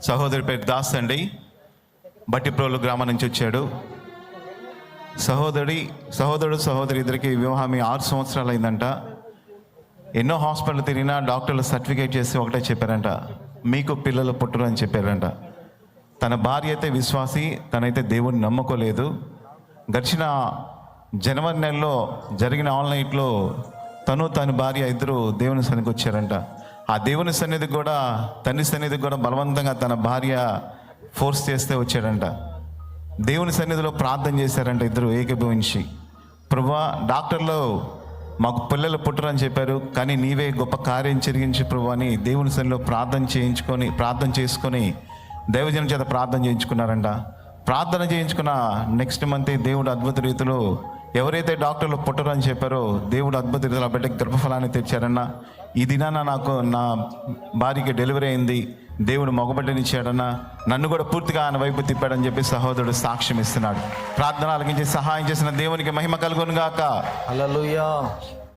సహోదరి పేరు దాస్ అండి, బట్టిప్రోలు గ్రామం నుంచి వచ్చాడు. సహోదరుడు సహోదరి ఇద్దరికి వివాహం 6 సంవత్సరాలు అయిందంట. ఎన్నో హాస్పిటల్ తిరిగినా డాక్టర్లు సర్టిఫికేట్ చేసి ఒకటే చెప్పారంట, మీకు పిల్లలు పుట్టరు అని చెప్పారంట. తన భార్య అయితే విశ్వాసి, తనైతే దేవుడిని నమ్ముకోలేదు. గడిచిన జనవరి నెలలో జరిగిన ఆన్లైన్లో తన భార్య ఇద్దరు దేవుని సన్నిధికి వచ్చారంట. ఆ దేవుని సన్నిధికి కూడా, తండ్రి సన్నిధికి కూడా బలవంతంగా తన భార్య ఫోర్స్ చేస్తే వచ్చాడంట. దేవుని సన్నిధిలో ప్రార్థన చేశారంట ఇద్దరు ఏకీభవించి. ప్రభువా, డాక్టర్లు మాకు పిల్లలు పుట్టరని చెప్పారు, కానీ నీవే గొప్ప కార్యం జరిగించి ప్రభు అని దేవుని సన్నిధిలో ప్రార్థన చేసుకొని దైవజనం చేత ప్రార్థన చేయించుకున్నారంట. ప్రార్థన చేయించుకున్న నెక్స్ట్ మంత్ దేవుడు అద్భుత రీతిలో ఎవరైతే డాక్టర్లు పుట్టరు అని చెప్పారో దేవుడు అద్భుత రీతిలో ఆ బిడ్డకి గర్భఫలాన్ని తెచ్చారన్న. ఈ దినాన నా భార్యకి డెలివరీ అయింది, దేవుడు మగబిడ్డనిచ్చాడన్న, నన్ను కూడా పూర్తిగా ఆయన వైపు తిప్పాడని చెప్పి సహోదరుడు సాక్ష్యం ఇస్తున్నాడు. ప్రార్థన ఆలకించి సహాయం చేసిన దేవునికి మహిమ కలుగును గాక. హల్లెలూయా.